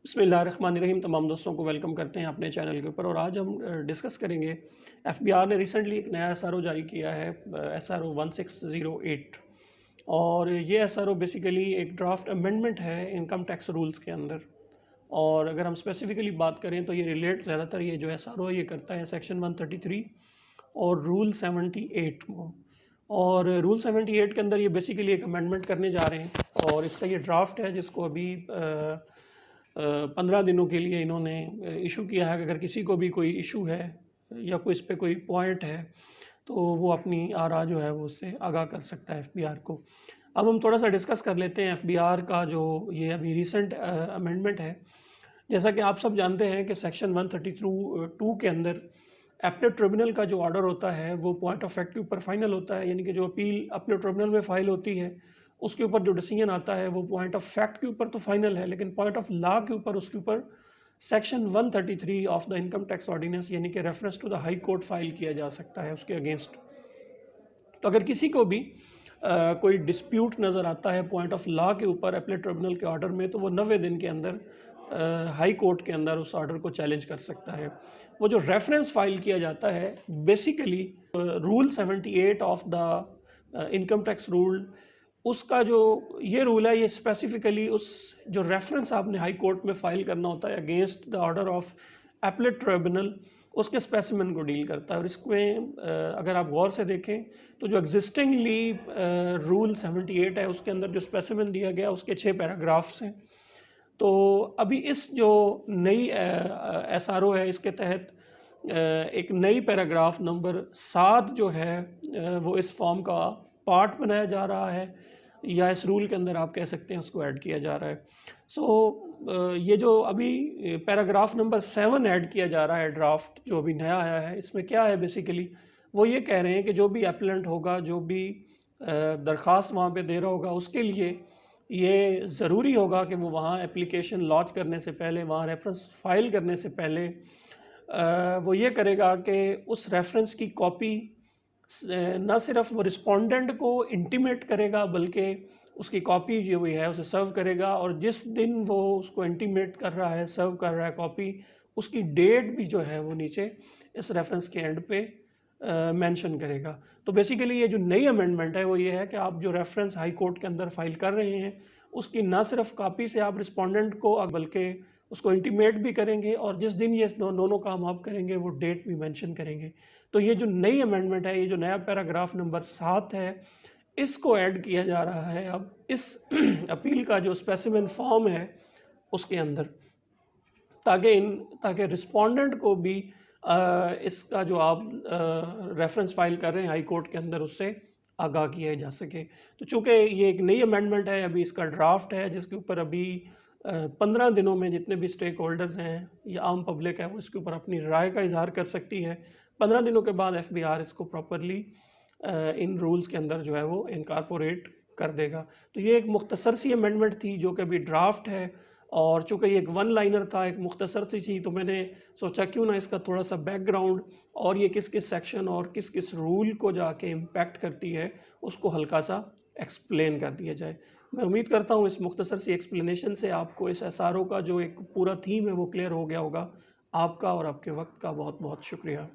बिस्मिल्लाहिर्रहमानिर्रहीम। तमाम दोस्तों को वेलकम करते हैं अपने चैनल के ऊपर। और आज हम डिस्कस करेंगे, एफबीआर ने रिसेंटली एक नया एसआरओ जारी किया है, एसआरओ 1608। और ये एसआरओ बेसिकली एक ड्राफ्ट अमेंडमेंट है इनकम टैक्स रूल्स के अंदर। और अगर हम स्पेसिफिकली बात करें तो ये रिलेट ज़्यादातर ये जो एसआरओ ये करता है सेक्शन 133 और रूल 78 को। और रूल 78 के अंदर ये बेसिकली एक अमेंडमेंट करने जा रहे हैं और इसका ये ड्राफ्ट है जिसको अभी 15 दिनों के लिए इन्होंने इशू किया है कि अगर किसी को भी कोई इशू है या कोई इस पे कोई पॉइंट है तो वो अपनी आरा जो है वो उससे आगाह कर सकता है एफबीआर को। अब हम थोड़ा सा डिस्कस कर लेते हैं एफबीआर का जो ये अभी रिसेंट अमेंडमेंट है। जैसा कि आप सब जानते हैं कि सेक्शन 132 के अंदर एपलेट ट्रिब्यूनल का जो ऑर्डर होता है वो पॉइंट ऑफ फैक्ट के ऊपर फाइनल होता है, यानी कि जो अपील अपने ट्रिब्यूनल में फाइल होती है उसके ऊपर जो डिसीजन आता है वो पॉइंट ऑफ फैक्ट के ऊपर तो फाइनल है, लेकिन पॉइंट ऑफ लॉ के ऊपर उसके ऊपर section 133 of the income tax ordinance यानी कि reference to the high court file किया जा सकता है उसके अगेंस्ट। तो अगर किसी को भी कोई डिस्प्यूट नज़र आता है पॉइंट ऑफ लॉ के ऊपर एपलेट ट्रिब्यूनल के ऑर्डर में, तो वो 90 दिन के अंदर हाई कोर्ट के अंदर उस ऑर्डर को चैलेंज कर सकता है। वो जो रेफरेंस फाइल किया जाता है basically rule 78 of the income tax rule, उसका जो ये रूल है ये स्पेसिफिकली उस जो रेफरेंस आपने हाई कोर्ट में फाइल करना होता है against the order of appellate tribunal, उसके स्पेसिमेन को डील करता है। और इसमें अगर आप गौर से देखें तो जो एग्जिस्टिंगली रूल 78 है उसके अंदर जो स्पेसिमेन दिया गया उसके 6 पैराग्राफ्स हैं। तो अभी इस जो नई एसआरओ है इसके तहत एक नई पैराग्राफ नंबर 7 जो है वो इस फॉर्म का पार्ट बनाया जा रहा है, या इस रूल के अंदर आप कह सकते हैं उसको ऐड किया जा रहा है। ये जो अभी पैराग्राफ नंबर 7 ऐड किया जा रहा है ड्राफ्ट जो अभी नया आया है, इसमें क्या है बेसिकली वो ये कह रहे हैं कि जो भी एप्लेंट होगा, जो भी दरख्वास्त वहाँ पे दे रहा होगा, उसके लिए ये ज़रूरी होगा कि वो वहाँ एप्लीकेशन लॉन्च करने से पहले, वहाँ रेफरेंस फाइल करने से पहले वो ये करेगा कि उस रेफरेंस की कॉपी न सिर्फ वो रिस्पोंडेंट को इंटीमेट करेगा बल्कि उसकी कॉपी जो भी है उसे सर्व करेगा, और जिस दिन वो उसको इंटीमेट कर रहा है, सर्व कर रहा है कॉपी, उसकी डेट भी जो है वो नीचे इस रेफरेंस के एंड पे मेंशन करेगा। तो बेसिकली ये जो नई अमेंडमेंट है वो ये है कि आप जो रेफरेंस हाई कोर्ट के अंदर फाइल कर रहे हैं उसकी ना सिर्फ कॉपी से आप रिस्पोंडेंट को बल्कि उसको इंटीमेट भी करेंगे, और जिस दिन ये दोनों काम आप करेंगे वो डेट भी मेंशन करेंगे। तो ये जो नई अमेंडमेंट है, ये जो नया पैराग्राफ नंबर 7 है, इसको ऐड किया जा रहा है अब इस अपील का जो स्पेसिमेन फॉर्म है उसके अंदर, ताकि रिस्पोंडेंट को भी इसका जो आप रेफरेंस फाइल कर रहे हैं हाई कोर्ट के अंदर उससे आगाह किया जा सके। तो चूँकि ये एक नई अमेंडमेंट है, अभी इसका ड्राफ्ट है जिसके ऊपर अभी 15 दिनों में जितने भी स्टेक होल्डर्स हैं या आम पब्लिक है वो इसके ऊपर अपनी राय का इजहार कर सकती है। 15 दिनों के बाद एफबीआर इसको प्रॉपरली इन रूल्स के अंदर जो है वो इनकॉर्पोरेट कर देगा। तो ये एक मुख्तसर सी अमेंडमेंट थी जो कि अभी ड्राफ्ट है, और चूँकि ये एक वन लाइनर था, एक मुख्तसर सी थी, तो मैंने सोचा क्यों ना इसका थोड़ा सा बैकग्राउंड और ये किस किस सेक्शन और किस किस रूल को जाके इम्पैक्ट करती है उसको हल्का सा एक्सप्लेन कर दिया जाए। मैं उम्मीद करता हूँ इस मुख्तसर सी एक्सप्लेनेशन से आपको इस एसआरओ का जो एक पूरा थीम है वो क्लियर हो गया होगा। आपका और आपके वक्त का बहुत बहुत शुक्रिया।